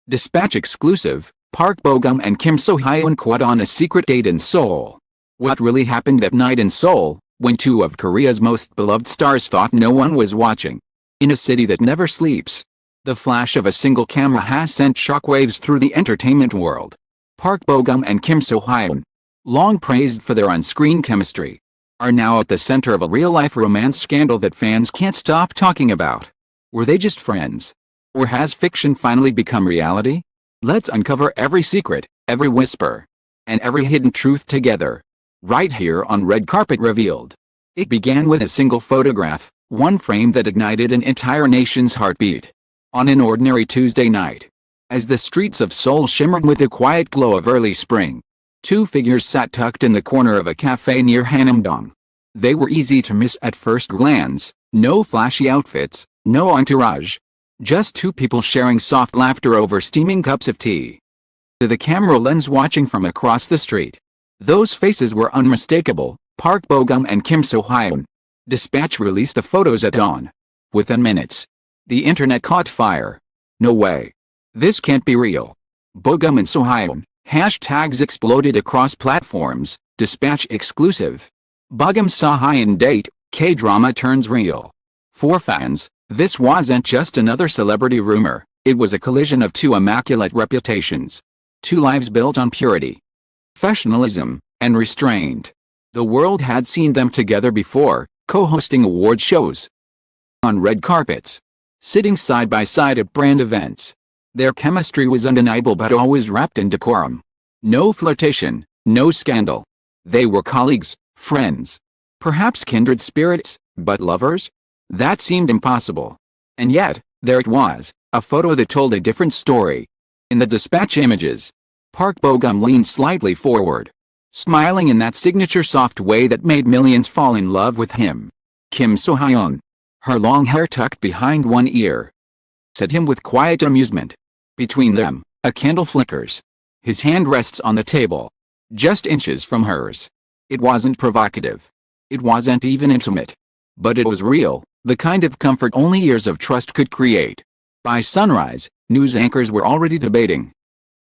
Dispatch exclusive, Park Bo-gum and Kim So-hyun caught on a secret date in Seoul. What really happened that night in Seoul, when two of Korea's most beloved stars thought no one was watching? In a city that never sleeps, the flash of a single camera has sent shockwaves through the entertainment world. Park Bo-gum and Kim So-hyun, long praised for their on-screen chemistry, are now at the center of a real-life romance scandal that fans can't stop talking about. Were they just friends? Or has fiction finally become reality? Let's uncover every secret, every whisper, and every hidden truth together, right here on Red Carpet Revealed. It began with a single photograph, one frame that ignited an entire nation's heartbeat. On an ordinary Tuesday night, as the streets of Seoul shimmered with the quiet glow of early spring, two figures sat tucked in the corner of a cafe near Hanamdong. They were easy to miss at first glance, no flashy outfits, no entourage. Just two people sharing soft laughter over steaming cups of tea. To the camera lens watching from across the street, those faces were unmistakable, Park Bo-gum and Kim So-hyun. Dispatch released the photos at dawn. Within minutes, the internet caught fire. No way. This can't be real. Bo-gum and So-hyun. Hashtags exploded across platforms. Dispatch exclusive. Bo-gum So-hyun date, K-drama turns real. For fans, this wasn't just another celebrity rumor, it was a collision of two immaculate reputations. Two lives built on purity, professionalism, and restraint. The world had seen them together before, co-hosting award shows, on red carpets, sitting side by side at brand events. Their chemistry was undeniable but always wrapped in decorum. No flirtation, no scandal. They were colleagues, friends, perhaps kindred spirits, but lovers? That seemed impossible. And yet, there it was, a photo that told a different story. In the dispatch images, Park Bo-gum leaned slightly forward, smiling in that signature soft way that made millions fall in love with him. Kim So-hyun, her long hair tucked behind one ear, said him with quiet amusement. Between them, a candle flickers. His hand rests on the table, just inches from hers. It wasn't provocative. It wasn't even intimate. But it was real, the kind of comfort only years of trust could create. By sunrise, news anchors were already debating.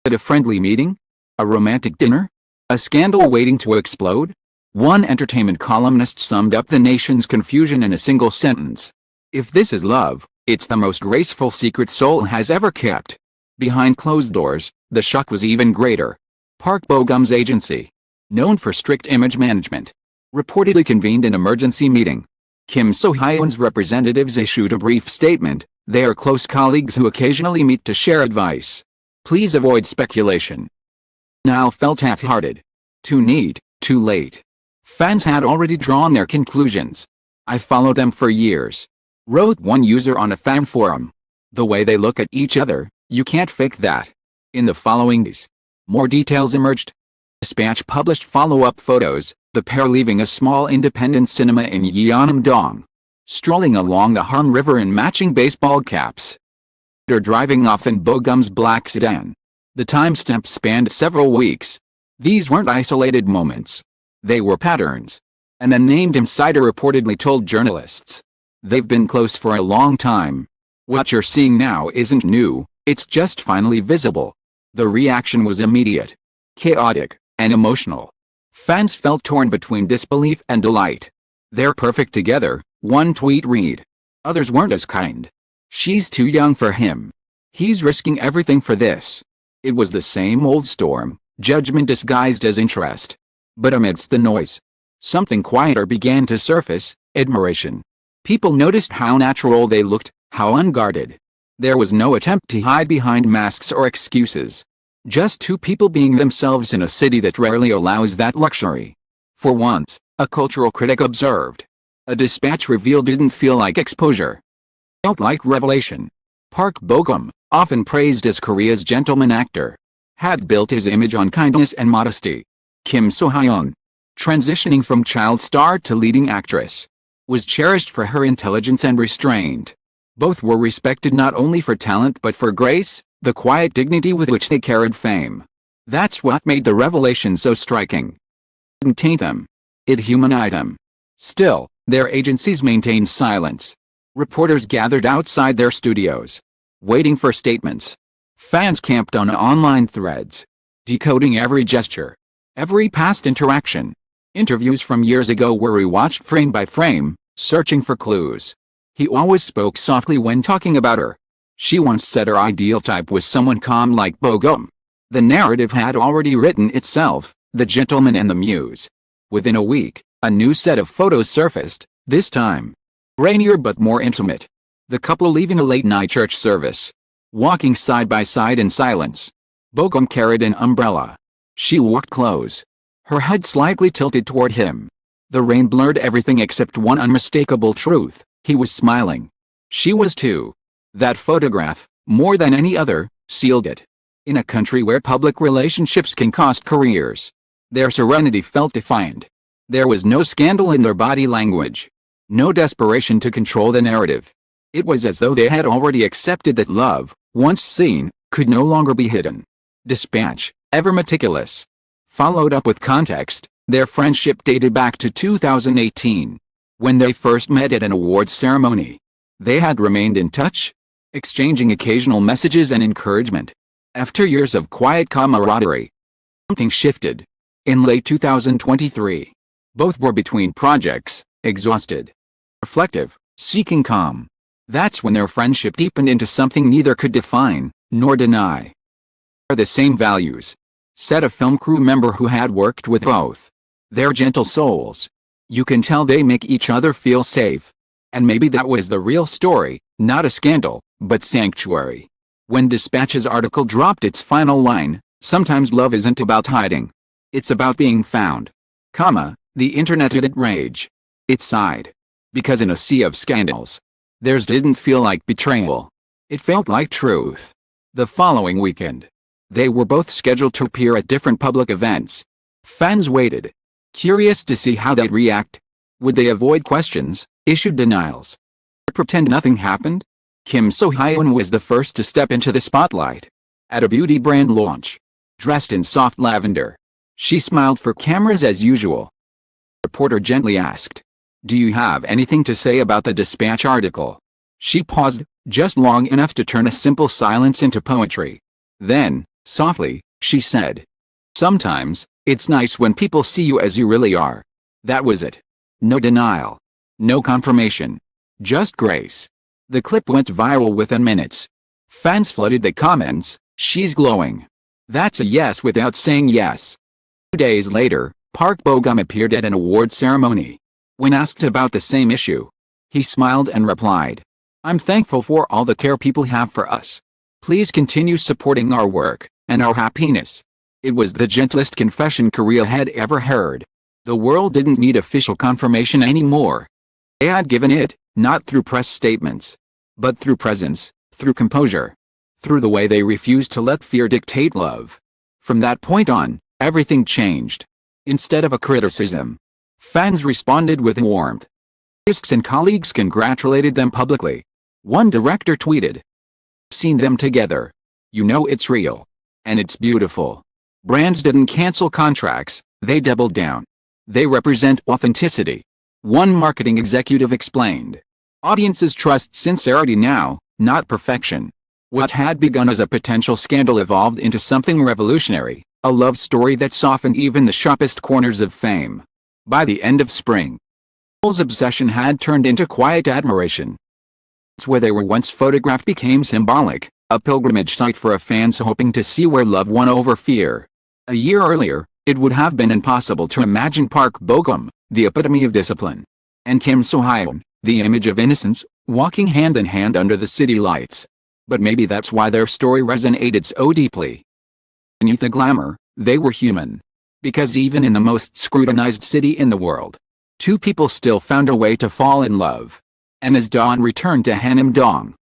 At a friendly meeting? A romantic dinner? A scandal waiting to explode? One entertainment columnist summed up the nation's confusion in a single sentence. If this is love, it's the most graceful secret Seoul has ever kept. Behind closed doors, the shock was even greater. Park Bo-gum's agency, known for strict image management, reportedly convened an emergency meeting. Kim So-hyun's representatives issued a brief statement. They are close colleagues who occasionally meet to share advice. Please avoid speculation. Now felt half-hearted. Too neat, too late. Fans had already drawn their conclusions. I followed them for years, wrote one user on a fan forum. The way they look at each other, you can't fake that. In the following days, more details emerged. Dispatch published follow-up photos, the pair leaving a small independent cinema in Yeonnam-dong, strolling along the Han River in matching baseball caps, or driving off in Bo-gum's black sedan. The timestamp spanned several weeks. These weren't isolated moments. They were patterns. An unnamed insider reportedly told journalists. They've been close for a long time. What you're seeing now isn't new, it's just finally visible. The reaction was immediate, chaotic, and emotional. Fans felt torn between disbelief and delight. They're perfect together, one tweet read. Others weren't as kind. She's too young for him. He's risking everything for this. It was the same old storm, judgment disguised as interest. But amidst the noise, something quieter began to surface, admiration. People noticed how natural they looked, how unguarded. There was no attempt to hide behind masks or excuses. Just two people being themselves in a city that rarely allows that luxury. For once, a cultural critic observed. A dispatch reveal didn't feel like exposure. It felt like revelation. Park Bo-gum, often praised as Korea's gentleman actor, had built his image on kindness and modesty. Kim So-hyun, transitioning from child star to leading actress, was cherished for her intelligence and restraint. Both were respected not only for talent but for grace, the quiet dignity with which they carried fame. That's what made the revelation so striking. It didn't taint them. It humanized them. Still, their agencies maintained silence. Reporters gathered outside their studios, waiting for statements. Fans camped on online threads, decoding every gesture, every past interaction. Interviews from years ago were rewatched frame by frame, searching for clues. He always spoke softly when talking about her. She once said her ideal type was someone calm like Bogum. The narrative had already written itself, the gentleman and the muse. Within a week, a new set of photos surfaced, this time rainier but more intimate. The couple leaving a late-night church service, walking side by side in silence. Bogum carried an umbrella. She walked close, her head slightly tilted toward him. The rain blurred everything except one unmistakable truth: he was smiling. She was too. That photograph, more than any other, sealed it. In a country where public relationships can cost careers, their serenity felt defiant. There was no scandal in their body language, no desperation to control the narrative. It was as though they had already accepted that love, once seen, could no longer be hidden. Dispatch, ever meticulous, followed up with context. Their friendship dated back to 2018, when they first met at an awards ceremony. They had remained in touch, exchanging occasional messages and encouragement. After years of quiet camaraderie, something shifted. In late 2023, both were between projects, exhausted, reflective, seeking calm. That's when their friendship deepened into something neither could define nor deny. The same values, said a film crew member who had worked with both. They're gentle souls. You can tell they make each other feel safe. And maybe that was the real story, not a scandal, but sanctuary. When Dispatch's article dropped its final line, sometimes love isn't about hiding. It's about being found. The internet didn't rage. It sighed. Because in a sea of scandals, theirs didn't feel like betrayal. It felt like truth. The following weekend, they were both scheduled to appear at different public events. Fans waited, curious to see how they'd react. Would they avoid questions, issue denials, or pretend nothing happened? Kim So-hyun was the first to step into the spotlight. At a beauty brand launch, dressed in soft lavender, she smiled for cameras as usual. The reporter gently asked, "Do you have anything to say about the Dispatch article?" She paused, just long enough to turn a simple silence into poetry. Then, softly, she said, "Sometimes, it's nice when people see you as you really are." That was it. No denial. No confirmation. Just grace. The clip went viral within minutes. Fans flooded the comments, "She's glowing. That's a yes without saying yes." 2 days later, Park Bo-gum appeared at an award ceremony. When asked about the same issue, he smiled and replied, "I'm thankful for all the care people have for us. Please continue supporting our work and our happiness." It was the gentlest confession Korea had ever heard. The world didn't need official confirmation anymore. They had given it, not through press statements, but through presence, through composure, through the way they refused to let fear dictate love. From that point on, everything changed. Instead of a criticism, fans responded with warmth. Artists and colleagues congratulated them publicly. One director tweeted, "Seen them together. You know it's real. And it's beautiful." Brands didn't cancel contracts, they doubled down. They represent authenticity. One marketing executive explained, "Audiences trust sincerity now, not perfection." What had begun as a potential scandal evolved into something revolutionary, a love story that softened even the sharpest corners of fame. By the end of spring, Seoul's obsession had turned into quiet admiration. It's where they were once photographed became symbolic, a pilgrimage site for fans hoping to see where love won over fear. A year earlier, it would have been impossible to imagine Park Bo-gum, the epitome of discipline, and Kim So-hyun, the image of innocence, walking hand in hand under the city lights. But maybe that's why their story resonated so deeply. Beneath the glamour, they were human. Because even in the most scrutinized city in the world, two people still found a way to fall in love. And as dawn returned to Hanam-dong,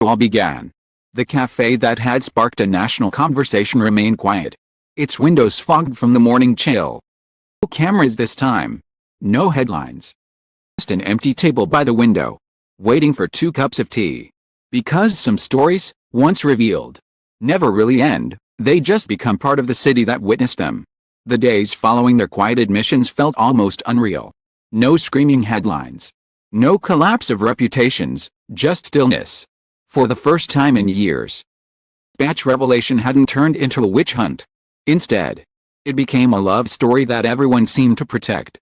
it all began. The cafe that had sparked a national conversation remained quiet, its windows fogged from the morning chill. No cameras this time. No headlines. Just an empty table by the window, waiting for 2 cups of tea. Because some stories, once revealed, never really end, they just become part of the city that witnessed them. The days following their quiet admissions felt almost unreal. No screaming headlines. No collapse of reputations, just stillness. For the first time in years, Batch revelation hadn't turned into a witch hunt. Instead, it became a love story that everyone seemed to protect.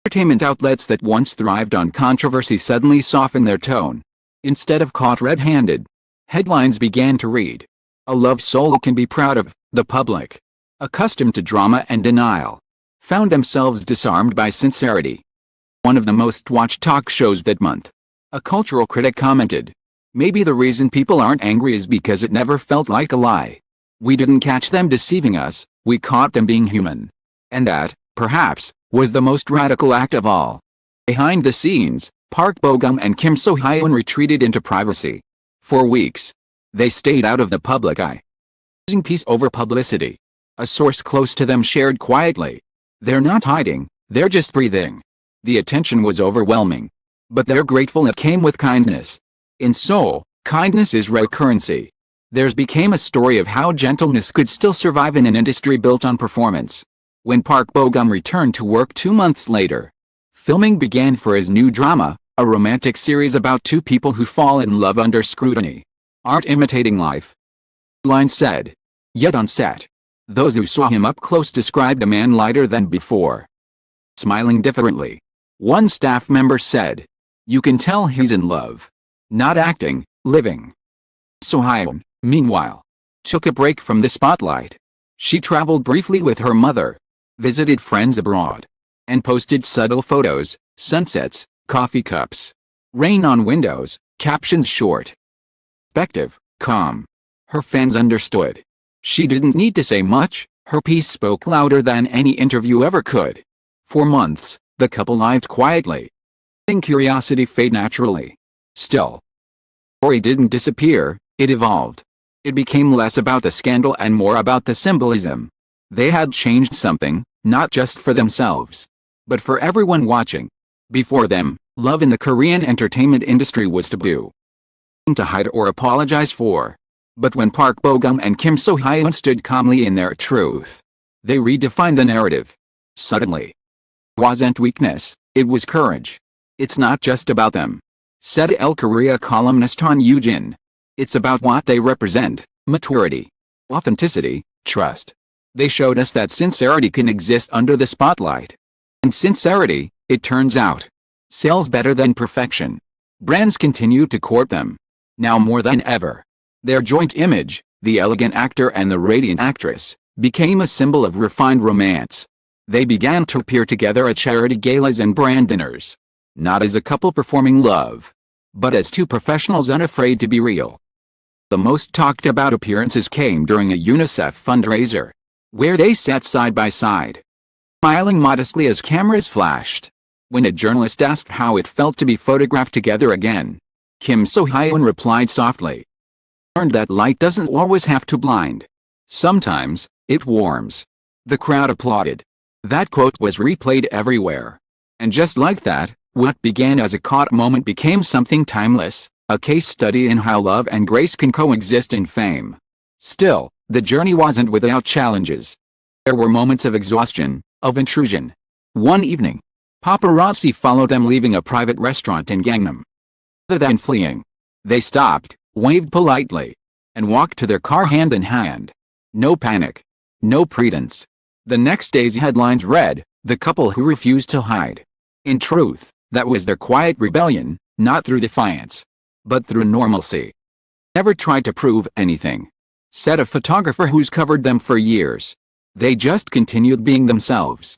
Entertainment outlets that once thrived on controversy suddenly softened their tone. Instead of caught red-handed, headlines began to read, "A love Seoul can be proud of." The public, accustomed to drama and denial, found themselves disarmed by sincerity. One of the most watched talk shows that month, a cultural critic commented, "Maybe the reason people aren't angry is because it never felt like a lie. We didn't catch them deceiving us, we caught them being human." And that, perhaps, was the most radical act of all. Behind the scenes, Park Bo-gum and Kim So-hyun retreated into privacy. For weeks, they stayed out of the public eye. Choosing peace over publicity. A source close to them shared quietly. "They're not hiding, they're just breathing." The attention was overwhelming. But they're grateful it came with kindness. In Seoul, kindness is rare currency. Theirs became a story of how gentleness could still survive in an industry built on performance. When Park Bo-gum returned to work 2 months later, filming began for his new drama, a romantic series about two people who fall in love under scrutiny. Art imitating life. Line said. Yet on set, those who saw him up close described a man lighter than before. Smiling differently. One staff member said, "You can tell he's in love. Not acting, living." So-hyun, meanwhile, took a break from the spotlight. She traveled briefly with her mother, visited friends abroad, and posted subtle photos, sunsets, coffee cups, rain on windows, captions short, perspective, calm. Her fans understood. She didn't need to say much, her piece spoke louder than any interview ever could. For months, the couple lived quietly, letting curiosity fade naturally. Still, the story didn't disappear, it evolved. It became less about the scandal and more about the symbolism. They had changed something, not just for themselves, but for everyone watching. Before them, love in the Korean entertainment industry was taboo, to hide or apologize for. But when Park Bo-gum and Kim So-hyun stood calmly in their truth, they redefined the narrative. Suddenly, it wasn't weakness, it was courage. "It's not just about them," said El Korea columnist Han Yoo-jin. "It's about what they represent: maturity, authenticity, trust." They showed us that sincerity can exist under the spotlight. And sincerity, it turns out, sells better than perfection. Brands continue to court them, now more than ever. Their joint image, the elegant actor and the radiant actress, became a symbol of refined romance. They began to appear together at charity galas and brand dinners, not as a couple performing love, but as two professionals unafraid to be real. The most talked about appearances came during a UNICEF fundraiser, where they sat side by side, smiling modestly as cameras flashed. When a journalist asked how it felt to be photographed together again, Kim So-hyun replied softly, "Learned that light doesn't always have to blind. Sometimes, it warms." The crowd applauded. That quote was replayed everywhere. And just like that, what began as a caught moment became something timeless, a case study in how love and grace can coexist in fame. Still, the journey wasn't without challenges. There were moments of exhaustion, of intrusion. One evening, paparazzi followed them leaving a private restaurant in Gangnam. Rather than fleeing, they stopped, waved politely, and walked to their car hand in hand. No panic. No pretense. The next day's headlines read, "The couple who refused to hide." In truth, that was their quiet rebellion, not through defiance, but through normalcy. Never tried to prove anything, said a photographer who's covered them for years. They just continued being themselves.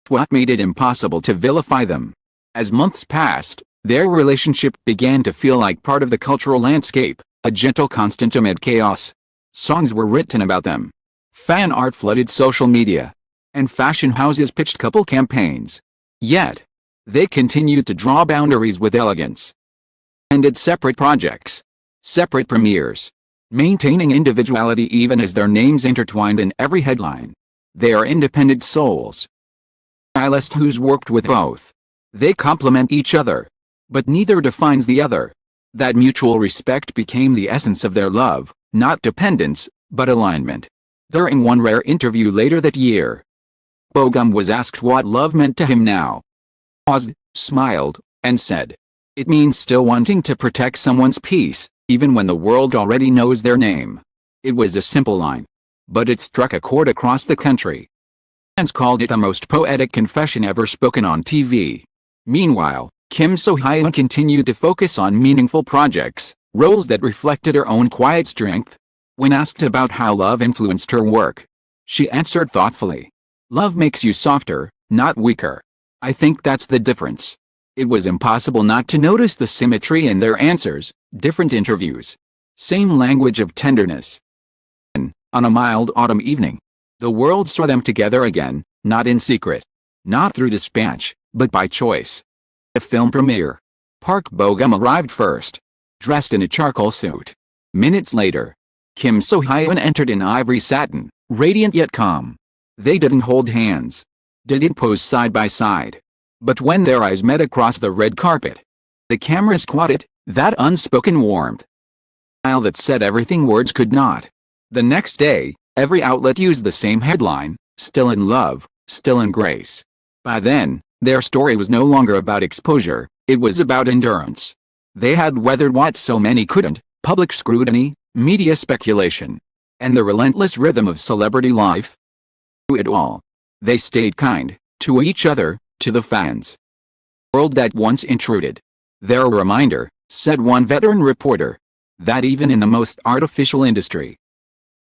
What made it impossible to vilify them. As months passed, their relationship began to feel like part of the cultural landscape, a gentle constant amid chaos. Songs were written about them. Fan art flooded social media, and fashion houses pitched couple campaigns. Yet, they continued to draw boundaries with elegance. Ended separate projects, separate premieres, maintaining individuality even as their names intertwined in every headline. They are independent souls. Stylist who's worked with both. They complement each other, but neither defines the other. That mutual respect became the essence of their love, not dependence, but alignment. During one rare interview later that year, Bo-gum was asked what love meant to him now. Paused, smiled, and said, "It means still wanting to protect someone's peace, even when the world already knows their name." It was a simple line, but it struck a chord across the country. Fans called it the most poetic confession ever spoken on TV. Meanwhile, Kim So-hyun continued to focus on meaningful projects, roles that reflected her own quiet strength. When asked about how love influenced her work, she answered thoughtfully, "Love makes you softer, not weaker. I think that's the difference." It was impossible not to notice the symmetry in their answers, different interviews, same language of tenderness. And, on a mild autumn evening, the world saw them together again, not in secret, not through dispatch, but by choice. The film premiere. Park Bo-gum arrived first, dressed in a charcoal suit. Minutes later, Kim So-hyun entered in ivory satin, radiant yet calm. They didn't hold hands, didn't pose side by side. But when their eyes met across the red carpet, the cameras caught it, that unspoken warmth. A smile that said everything words could not. The next day, every outlet used the same headline, "Still in love, still in grace." By then, their story was no longer about exposure, it was about endurance. They had weathered what so many couldn't: public scrutiny, media speculation, and the relentless rhythm of celebrity life. Through it all, they stayed kind, to each other, to the fans. World that once intruded. "They're a reminder," said one veteran reporter, "that even in the most artificial industry,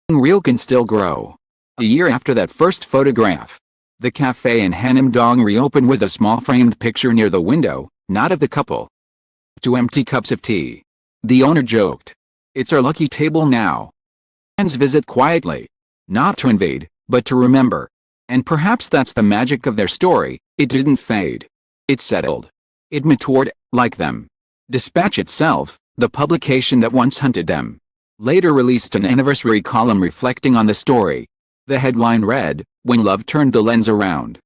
real can still grow." A year after that first photograph, the cafe in Hanam-dong reopened with a small framed picture near the window, not of the couple, to empty cups of tea. The owner joked, "It's our lucky table now." Fans visit quietly, not to invade, but to remember. And perhaps that's the magic of their story: it didn't fade. It settled. It matured, like them. Dispatch itself, the publication that once hunted them, later released an anniversary column reflecting on the story. The headline read, "When Love Turned the Lens Around."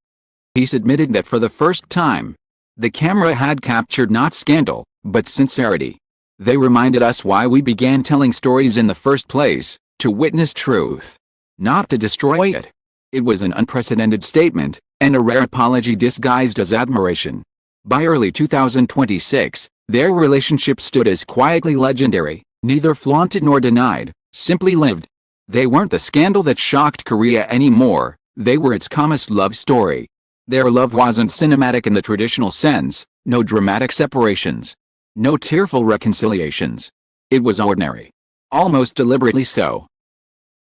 Piece admitted that for the first time, the camera had captured not scandal, but sincerity. "They reminded us why we began telling stories in the first place, to witness truth, not to destroy it." It was an unprecedented statement, and a rare apology disguised as admiration. By early 2026, their relationship stood as quietly legendary, neither flaunted nor denied, simply lived. They weren't the scandal that shocked Korea anymore, they were its calmest love story. Their love wasn't cinematic in the traditional sense, no dramatic separations, no tearful reconciliations. It was ordinary. Almost deliberately so.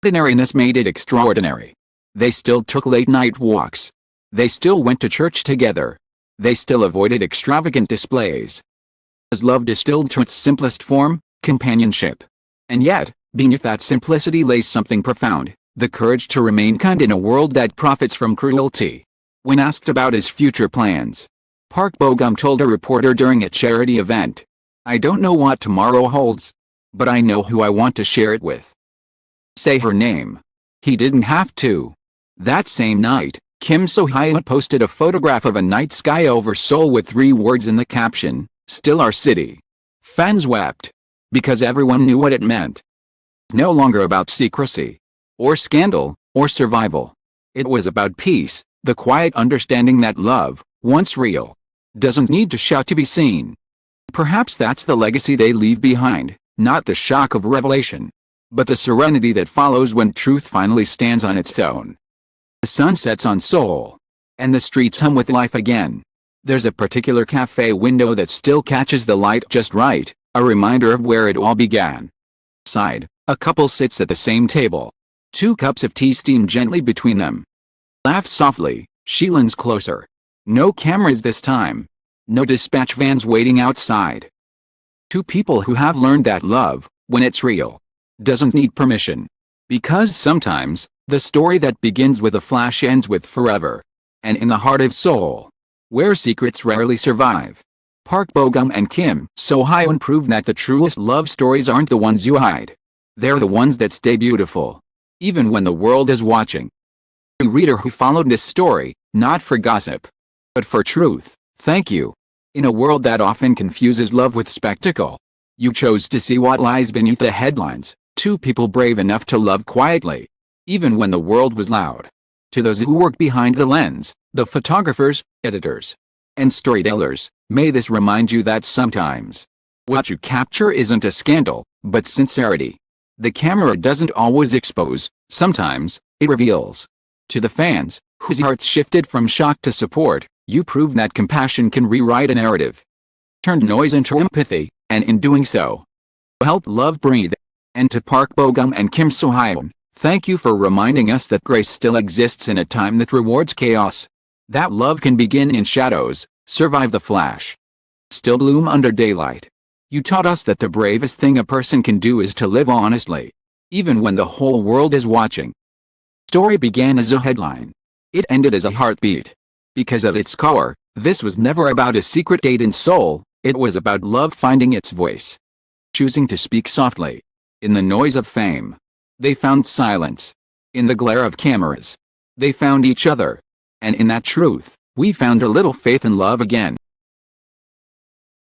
Ordinariness made it extraordinary. They still took late-night walks. They still went to church together. They still avoided extravagant displays. As love distilled to its simplest form, companionship. And yet, beneath that simplicity lay something profound: the courage to remain kind in a world that profits from cruelty. When asked about his future plans, Park Bo-gum told a reporter during a charity event, "I don't know what tomorrow holds, but I know who I want to share it with." Say her name. He didn't have to. That same night, Kim So-hyun posted a photograph of a night sky over Seoul with 3 words in the caption, "Still our city." Fans wept, because everyone knew what it meant. No longer about secrecy, or scandal, or survival. It was about peace, the quiet understanding that love, once real, doesn't need to shout to be seen. Perhaps that's the legacy they leave behind, not the shock of revelation, but the serenity that follows when truth finally stands on its own. The sun sets on Seoul, and the streets hum with life again. There's a particular cafe window that still catches the light just right, a reminder of where it all began. Outside, a couple sits at the same table. 2 cups of tea steam gently between them. Laughs softly, she leans closer. No cameras this time. No dispatch vans waiting outside. 2 people who have learned that love, when it's real, doesn't need permission. Because sometimes, the story that begins with a flash ends with forever. And in the heart of Seoul, where secrets rarely survive, Park Bo-gum and Kim So-hyun prove that the truest love stories aren't the ones you hide. They're the ones that stay beautiful, even when the world is watching. A reader who followed this story, not for gossip, but for truth, thank you. In a world that often confuses love with spectacle, you chose to see what lies beneath the headlines. 2 people brave enough to love quietly, even when the world was loud. To those who work behind the lens, the photographers, editors, and storytellers, may this remind you that sometimes, what you capture isn't a scandal, but sincerity. The camera doesn't always expose, sometimes, it reveals. To the fans, whose hearts shifted from shock to support, you proved that compassion can rewrite a narrative. Turned noise into empathy, and in doing so, helped love breathe. And to Park Bo-gum and Kim So-hyun, thank you for reminding us that grace still exists in a time that rewards chaos. That love can begin in shadows, survive the flash, still bloom under daylight. You taught us that the bravest thing a person can do is to live honestly, even when the whole world is watching. Story began as a headline. It ended as a heartbeat. Because at its core, this was never about a secret date in Seoul, it was about love finding its voice. Choosing to speak softly. In the noise of fame, they found silence. In the glare of cameras, they found each other. And in that truth, we found a little faith in love again.